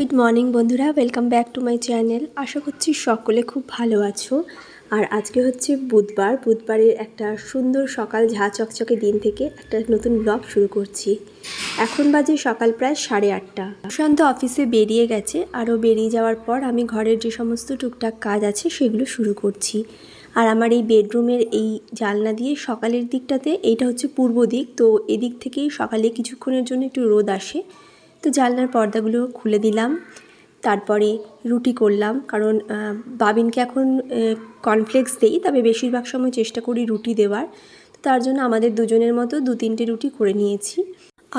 Good morning বন্ধুরা, welcome back to my channel. আশা করছি সকলে খুব ভালো আছো। আর আজকে হচ্ছে বুধবারের একটা সুন্দর সকাল ঝাঁ চকচকে দিন থেকে একটা নতুন ব্লগ শুরু করছি। এখন বাজে সকাল প্রায় 8:30। প্রশান্ত অফিসে বেরিয়ে গেছে, আরও বেরিয়ে যাওয়ার পর আমি ঘরের যে সমস্ত টুকটাক কাজ আছে সেগুলো শুরু করছি। আর আমার এই বেডরুমের এই জানলা দিয়ে সকালের দিকটাতে, এইটা হচ্ছে পূর্ব দিক, তো এদিক থেকেই সকালে কিছুক্ষণের জন্য একটু রোদ আসে। তো জানলার পর্দাগুলো খুলে দিলাম, তারপরে রুটি করলাম, কারণ বাবিনকে এখন কর্নফ্লেক্স দেই, তবে বেশিরভাগ সময় চেষ্টা করি রুটি দেওয়ার। তো তার জন্য আমাদের দুজনের মতো 2-3টে রুটি করে নিয়েছি।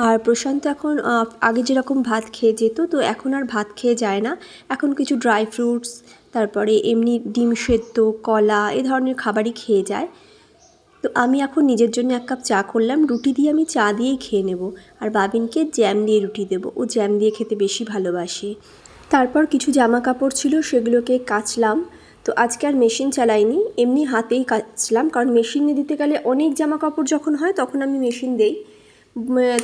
আর প্রশান্ত এখন আগে যেরকম ভাত খেয়ে যেত, তো এখন আর ভাত খেয়ে যায় না। এখন কিছু ড্রাই ফ্রুটস, তারপরে এমনি ডিম সেদ্ধ, কলা, এ ধরনের খাবারই খেয়ে যায়। তো আমি এখন নিজের জন্য 1 কাপ চা করলাম। রুটি দিয়ে আমি চা দিয়েই খেয়ে নেব, আর বাবিনকে জ্যাম দিয়ে রুটি দেবো, ও জ্যাম দিয়ে খেতে বেশি ভালোবাসে। তারপর কিছু জামা কাপড় ছিল, সেগুলোকে কাচলাম। তো আজকে আর মেশিন চালাইনি, এমনি হাতেই কাচলাম, কারণ মেশিনে দিতে গেলে অনেক জামা কাপড় যখন হয় তখন আমি মেশিন দেই।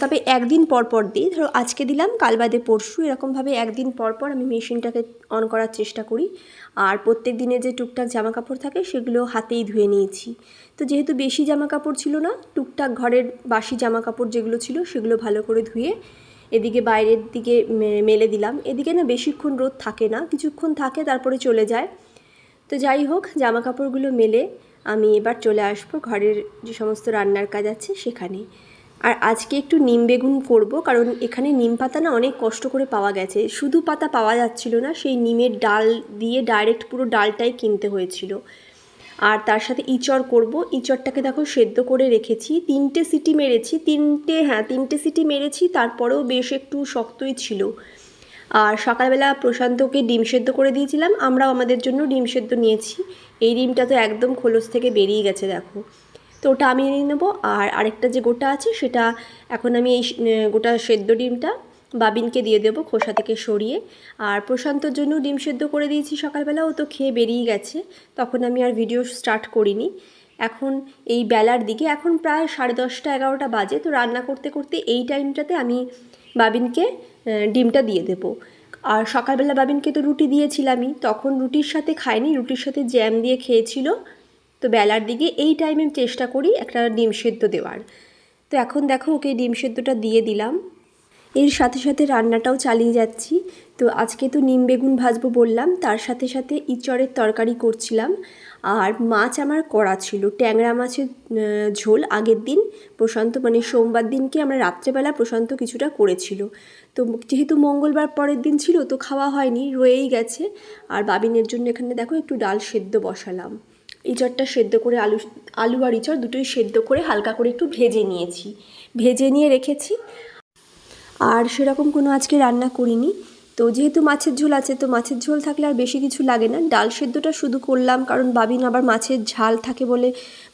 তবে একদিন পর পর দিই, ধরো আজকে দিলাম, কাল বাদে পরশু, এরকমভাবে একদিন পর পর আমি মেশিনটাকে অন করার চেষ্টা করি। আর প্রত্যেক দিনে যে টুকটাক জামা কাপড় থাকে সেগুলো হাতেই ধুয়ে নিয়েছি। তো যেহেতু বেশি জামা কাপড় ছিল না, টুকটাক ঘরের বাসি জামা কাপড় যেগুলো ছিল সেগুলো ভালো করে ধুয়ে এদিকে বাইরের দিকে মেলে দিলাম। এদিকে না বেশিক্ষণ রোদ থাকে না, কিছুক্ষণ থাকে তারপরে চলে যায়। তো যাই হোক, জামা কাপড়গুলো মেলে আমি এবার চলে আসবো ঘরের যে সমস্ত রান্নার কাজ আছে সেখানে। আর আজকে একটু নিম বেগুন করবো, কারণ এখানে নিম পাতা না অনেক কষ্ট করে পাওয়া গেছে, শুধু পাতা পাওয়া যাচ্ছিল না, সেই নিমের ডাল দিয়ে ডাইরেক্ট পুরো ডালটাই কিনতে হয়েছিল। আর তার সাথে ইঁচড় করব। ইঁচড়টাকে দেখো সেদ্ধ করে রেখেছি, 3টে সিটি মেরেছি, 3টে সিটি মেরেছি, তারপরেও বেশ একটু শক্তই ছিল। আর সকালবেলা প্রশান্তকে ডিম সেদ্ধ করে দিয়েছিলাম, আমরাও আমাদের জন্য ডিম সেদ্ধ নিয়েছি। এই ডিমটা তো একদম খোলস থেকে বেরিয়ে গেছে দেখো, তো ওটা আমি নিয়ে নেবো। আর আরেকটা যে গোটা আছে সেটা এখন আমি এই গোটা সেদ্ধ ডিমটা বাবিনকে দিয়ে দেবো খোসা থেকে সরিয়ে। আর প্রশান্তর জন্য ডিম সেদ্ধ করে দিয়েছি সকালবেলা, ও তো খেয়ে বেরিয়ে গেছে, তখন আমি আর ভিডিও স্টার্ট করিনি। এখন এই বেলার দিকে, এখন প্রায় 10:30-11টা বাজে, তো রান্না করতে করতে এই টাইমটাতে আমি বাবিনকে ডিমটা দিয়ে দেবো। আর সকালবেলা বাবিনকে তো রুটি দিয়েছিলামই, তখন রুটির সাথে খায়নি, রুটির সাথে জ্যাম দিয়ে খেয়েছিল। তো বেলার দিকে এই টাইমে চেষ্টা করি একটা ডিম সেদ্ধ দেওয়ার। তো এখন দেখো ওকে ডিম সেদ্ধটা দিয়ে দিলাম, এর সাথে সাথে রান্নাটাও চালিয়ে যাচ্ছি। তো আজকে তো নিম বেগুন ভাজবো বললাম, তার সাথে সাথে ইঁচড়ের তরকারি করছিলাম। আর মাছ আমার করা ছিল, ট্যাংরা মাছের ঝোল। আগের দিন প্রশান্ত, মানে সোমবার দিনকে আমরা রাত্রেবেলা প্রশান্ত কিছুটা করেছিল, তো যেহেতু মঙ্গলবার পরের দিন ছিল তো খাওয়া হয়নি, রয়েই গেছে। আর বাবিনের জন্য এখানে দেখো একটু ডাল সেদ্ধ বসালাম। ইঁচড়টা সেদ্ধ করে আলু আর ইঁচড় দুটোই সেদ্ধ করে হালকা করে একটু ভেজে নিয়েছি, ভেজে নিয়ে রেখেছি। আর সেরকম কোনো আজকে রান্না করিনি। তো যেহেতু মাছের ঝোল আছে, তো মাছের ঝোল থাকলে আর বেশি কিছু লাগে না। ডাল সেদ্ধটা শুধু করলাম, কারণ বাবিন আবার মাছের ঝাল থাকে বলে,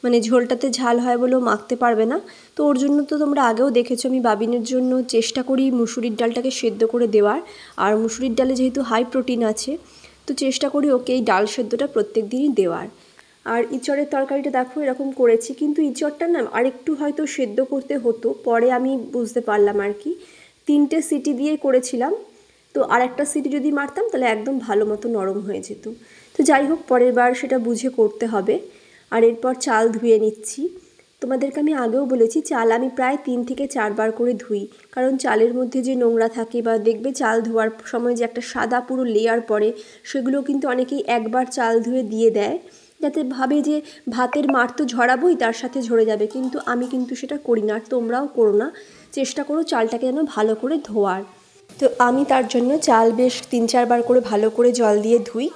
মানে ঝোলটাতে ঝাল হয় বলেও মাখতে পারবে না। তো ওর জন্য তো তোমরা আগেও দেখেছো আমি বাবিনের জন্য চেষ্টা করি মুসুরির ডালটাকে সেদ্ধ করে দেওয়ার। আর মুসুরির ডালে যেহেতু হাই প্রোটিন আছে, তো চেষ্টা করি ওকে এই ডাল সেদ্ধটা প্রত্যেক দিনই দেওয়ার। আর ইঁচড়ের তরকারিটা দেখো এরকম করেছি, কিন্তু ইঁচড়টা না আরেকটু হয়তো সেদ্ধ করতে হতো, পরে আমি বুঝতে পারলাম আর কি। 3টে সিটি দিয়ে করেছিলাম, তো আর একটা সিটি যদি মারতাম তাহলে একদম ভালো মতো নরম হয়ে যেত। তো যাই হোক, পরের বার সেটা বুঝে করতে হবে। আর এরপর চাল ধুয়ে নিচ্ছি। তোমাদেরকে আমি আগেও বলেছি, চাল আমি প্রায় 3 থেকে 4 বার করে ধুই, কারণ চালের মধ্যে যে নোংরা থাকে, বা দেখবে চাল ধোয়ার সময় যে একটা সাদা পুরো লেয়ার পড়ে, সেগুলো কিন্তু অনেকেই একবার চাল ধুয়ে দিয়ে দেয়, যাতে ভাবে যে ভাতের মার তো ঝরাবোই, তার সাথে ঝরে যাবে, কিন্তু আমি কিন্তু সেটা করি না। আর তোমরাও করো না, চেষ্টা করো চালটাকে যেন ভালো করে ধোয়ার। তো আমি তার জন্য চাল বেশ 3-4 বার করে ভালো করে জল দিয়ে ধুই।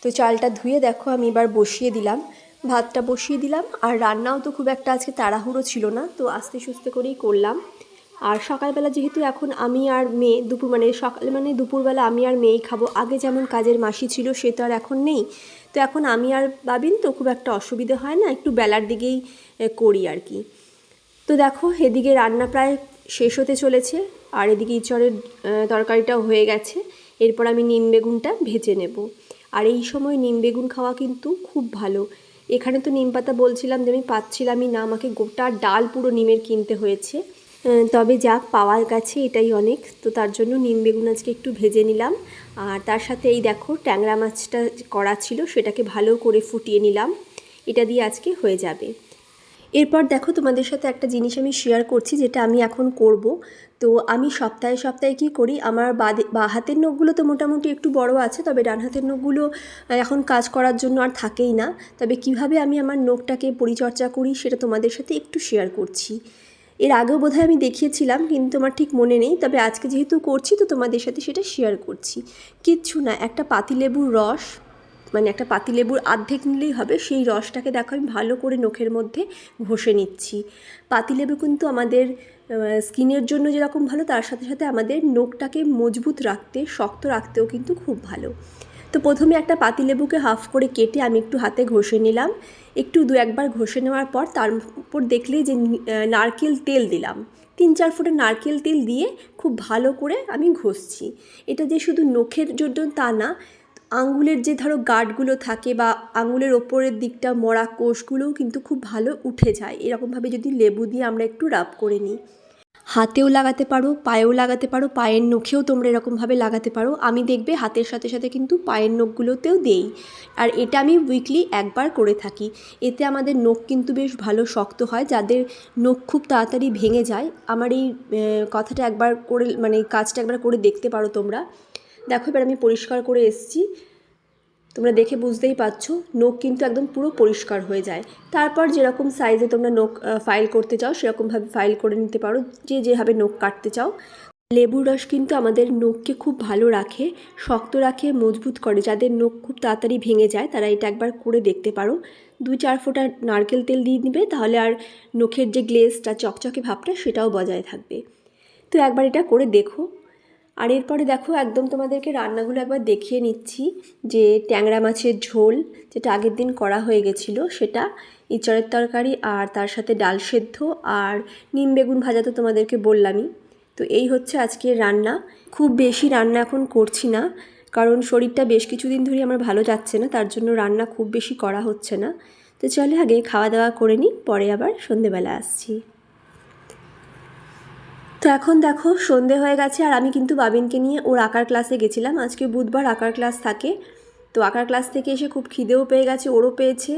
তো চালটা ধুয়ে দেখো আমি এবার বসিয়ে দিলাম, ভাতটা বসিয়ে দিলাম। আর রান্নাও তো খুব একটা আজকে তাড়াহুড়ো ছিল না, তো আস্তে সুস্তে করেই করলাম। আর সকালবেলা যেহেতু এখন আমি আর মেয়ে সকালে মানে দুপুরবেলা আমি আর মেয়েই খাবো। আগে যেমন কাজের মাসি ছিল, সে তো আর এখন নেই। তো এখন আমি আর বাবিন, তো খুব একটা অসুবিধে হয় না, একটু বেলার দিকেই করি আর কি। তো দেখো এদিকে রান্না প্রায় শেষ হতে চলেছে, আর এদিকে ইঁচড়ের তরকারিটাও হয়ে গেছে। এরপর আমি নিম বেগুনটা ভেজে নেব। আর এই সময় নিম বেগুন খাওয়া কিন্তু খুব ভালো। এখানে তো নিম পাতা বলছিলাম যে আমি পাচ্ছিলামই না, আমাকে গোটা ডাল পুরো নিমের কিনতে হয়েছে। তবে যাক পাওয়ার গেছে এটাই অনেক। তো তার জন্য নিম বেগুন আজকে একটু ভেজে নিলাম, আর তার সাথে এই দেখো ট্যাংরা মাছটা করা ছিল সেটাকে ভালো করে ফুটিয়ে নিলাম। এটা দিয়ে আজকে হয়ে যাবে। এরপর দেখো তোমাদের সাথে একটা জিনিস আমি শেয়ার করছি যেটা আমি এখন করব। তো আমি সপ্তাহে সপ্তাহে কী করি, আমার বা হাতের নখগুলো তো মোটামুটি একটু বড় আছে, তবে ডান হাতের নখগুলো এখন কাজ করার জন্য আর থাকেই না। তবে কিভাবে আমি আমার নখটাকে পরিচর্যা করি সেটা তোমাদের সাথে একটু শেয়ার করছি। এর আগেও বোধহয় আমি দেখিয়েছিলাম, কিন্তু আমার ঠিক মনে নেই। তবে আজকে যেহেতু করছি তো তোমাদের সাথে সেটা শেয়ার করছি। কিচ্ছু না, একটা পাতিলেবুর রস, মানে একটা পাতিলেবুর অর্ধেক নিলেই হবে, সেই রসটাকে দেখো আমি ভালো করে নখের মধ্যে ঘষে নিচ্ছি। পাতিলেবু কিন্তু আমাদের স্কিনের জন্য যেরকম ভালো, তার সাথে সাথে আমাদের নখটাকে মজবুত রাখতে, শক্ত রাখতেও কিন্তু খুব ভালো। তো প্রথমে একটা পাতিলেবুকে হাফ করে কেটে আমি একটু হাতে ঘষে নিলাম। একটু দু একবার ঘষে নেওয়ার পর তার উপর দেখলেই যে নারকেল তেল দিলাম, 3-4 ফোঁটা নারকেল তেল দিয়ে খুব ভালো করে আমি ঘষছি। এটা যে শুধু নখের জন্য তা না, আঙুলের যে ধরো গাঁটগুলো থাকে বা আঙুলের ওপরের দিকটা মরা কোষগুলোও কিন্তু খুব ভালো উঠে যায় এরকমভাবে যদি লেবু দিয়ে আমরা একটু রাব করে নিই। হাতেও লাগাতে পারো, পায়েও লাগাতে পারো, পায়ের নখেও তোমরা এরকমভাবে লাগাতে পারো। আমি দেখবে হাতের সাথে সাথে কিন্তু পায়ের নখগুলোতেও দেই, আর এটা আমি উইকলি একবার করে থাকি। এতে আমাদের নখ কিন্তু বেশ ভালো শক্ত হয়। যাদের নখ খুব তাড়াতাড়ি ভেঙে যায়, আমার এই কথাটা একবার করে, মানে কাজটা একবার করে দেখতে পারো তোমরা। দেখো এবার আমি পরিষ্কার করে এসেছি, তোমরা দেখে বুঝতেই পারছো নখ কিন্তু একদম পুরো পরিষ্কার হয়ে যায়। তারপর যেরকম সাইজে তোমরা নখ ফাইল করতে চাও সেরকমভাবে ফাইল করে নিতে পারো, যে যেভাবে নখ কাটতে চাও। লেবুর রস কিন্তু আমাদের নখকে খুব ভালো রাখে, শক্ত রাখে, মজবুত করে। যাদের নখ খুব তাড়াতাড়ি ভেঙে যায় তারা এটা একবার করে দেখতে পারো। 2-4 ফোঁটা নারকেল তেল দিয়ে দিবে, তাহলে আর নখের যে গ্লেজটা, চকচকে ভাবটা, সেটাও বজায় থাকবে। তো একবার এটা করে দেখো। আর এরপরে দেখো একদম তোমাদেরকে রান্নাগুলো একবার দেখিয়ে নিচ্ছি, যে ট্যাংরা মাছের ঝোল যেটা আগের দিন করা হয়ে গেছিলো সেটা, ইঁচড়ের তরকারি, আর তার সাথে ডাল সেদ্ধ, আর নিম বেগুন ভাজা তো তোমাদেরকে বললামই। তো এই হচ্ছে আজকের রান্না। খুব বেশি রান্না এখন করছি না, কারণ শরীরটা বেশ কিছুদিন ধরেই আমার ভালো যাচ্ছে না, তার জন্য রান্না খুব বেশি করা হচ্ছে না। তো চলে আগে খাওয়া দাওয়া করে নিই, পরে আবার সন্ধেবেলা আসছি। তো এখন দেখো সন্ধে হয়ে গেছে, আর আমি কিন্তু বাবিনকে নিয়ে ওর আঁকার ক্লাসে গেছিলাম। আজকে বুধবার আঁকার ক্লাস থাকে। তো আঁকার ক্লাস থেকে এসে খুব খিদেও পেয়ে গেছে, ওরও পেয়েছে।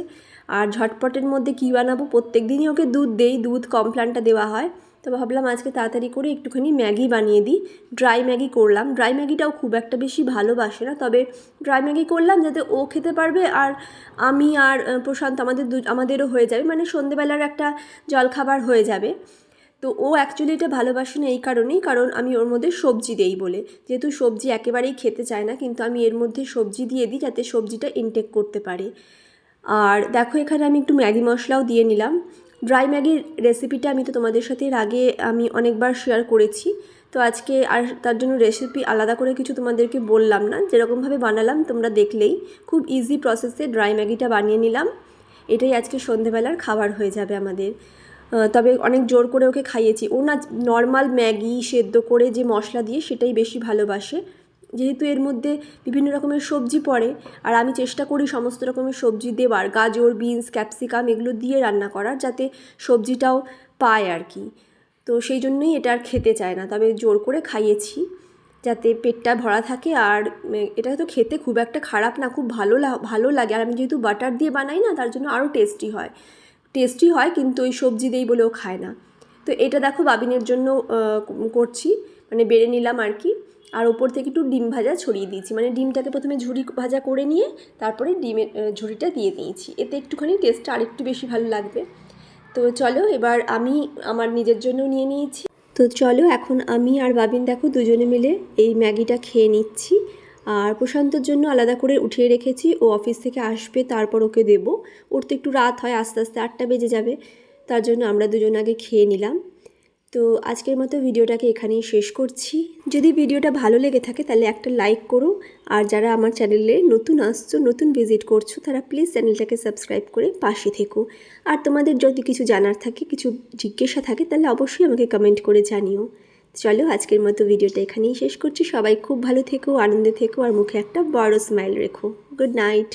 আর ঝটপটের মধ্যে কী বানাবো, প্রত্যেক দিনই ওকে দুধ দেই, দুধ কমপ্লানটা দেওয়া হয়। তো ভাবলাম আজকে তাড়াতাড়ি করে একটুখানি ম্যাগি বানিয়ে দিই। ড্রাই ম্যাগি করলাম। ড্রাই ম্যাগিটাও খুব একটা বেশি ভালোবাসে না, তবে ড্রাই ম্যাগি করলাম যাতে ও খেতে পারবে, আর আমি আর প্রশান্ত আমাদেরও হয়ে যাবে, মানে সন্ধেবেলার একটা জলখাবার হয়ে যাবে। তো ও অ্যাকচুয়ালি এটা ভালোবাসে না এই কারণেই, কারণ আমি ওর মধ্যে সবজি দেই বলে। যেহেতু সবজি একেবারেই খেতে চায় না, কিন্তু আমি এর মধ্যে সবজি দিয়ে দিই যাতে সবজিটা ইনটেক করতে পারে। আর দেখো এখানে আমি একটু ম্যাগি মশলাও দিয়ে নিলাম। ড্রাই ম্যাগির রেসিপিটা আমি তো তোমাদের সাথে এর আগে আমি অনেকবার শেয়ার করেছি। তো আজকে আর তার জন্য রেসিপি আলাদা করে কিছু তোমাদেরকে বললাম না, যেরকমভাবে বানালাম তোমরা দেখলেই। খুব ইজি প্রসেসে ড্রাই ম্যাগিটা বানিয়ে নিলাম। এটাই আজকে সন্ধেবেলার খাবার হয়ে যাবে আমাদের। তবে অনেক জোর করে ওকে খাইয়েছি। ও না নর্মাল ম্যাগি সেদ্ধ করে যে মশলা দিয়ে সেটাই বেশি ভালোবাসে, যেহেতু এর মধ্যে বিভিন্ন রকমের সবজি পড়ে, আর আমি চেষ্টা করি সমস্ত রকমের সবজি দেওয়ার, গাজর, বিনস, ক্যাপসিকাম এগুলো দিয়ে রান্না করার, যাতে সবজিটাও পায় আর কি। তো সেই জন্যই এটা আর খেতে চায় না, তবে জোর করে খাইয়েছি যাতে পেটটা ভরা থাকে। আর এটা তো খেতে খুব একটা খারাপ না, খুব ভালো লাগে। আর আমি যেহেতু বাটার দিয়ে বানাই না, তার জন্য আরও টেস্টি হয়, কিন্তু ওই সবজি দেই বলেও খায় না। তো এটা দেখো বাবিনের জন্য করছি, মানে বেড়ে নিলাম আর কি। আর ওপর থেকে একটু ডিম ভাজা ছড়িয়ে দিয়েছি, মানে ডিমটাকে প্রথমে ঝুরি ভাজা করে নিয়ে তারপরে ডিমের ঝুরিটা দিয়ে দিয়েছি, এতে একটুখানি টেস্টটা আরেকটু বেশি ভালো লাগবে। তো চলো এবার আমি আমার নিজের জন্য নিয়ে নিয়েছি। তো চলো এখন আমি আর বাবিন দেখো দুজনে মিলে এই ম্যাগিটা খেয়ে নিচ্ছি। আর প্রশান্তর জন্য আলাদা করে উঠিয়ে রেখেছি, ও অফিস থেকে আসবে তারপর ওকে দেবো। ওর তো একটু রাত হয়, আস্তে আস্তে 8টা বেজে যাবে, তার জন্য আমরা দুজন আগে খেয়ে নিলাম। তো আজকের মতো ভিডিওটাকে এখানেই শেষ করছি। যদি ভিডিওটা ভালো লেগে থাকে তাহলে একটা লাইক করো, আর যারা আমার চ্যানেলে নতুন আসছো, নতুন ভিজিট করছো, তারা প্লিজ চ্যানেলটাকে সাবস্ক্রাইব করে পাশে থেকো। আর তোমাদের যদি কিছু জানার থাকে, কিছু জিজ্ঞাসা থাকে, তাহলে অবশ্যই আমাকে কমেন্ট করে জানিও। চলো আজকের মতো ভিডিওটা এখানেই শেষ করছি। সবাই খুব ভালো থেকো, আনন্দে থেকো, আর মুখে একটা বড় স্মাইল রেখো। Good night.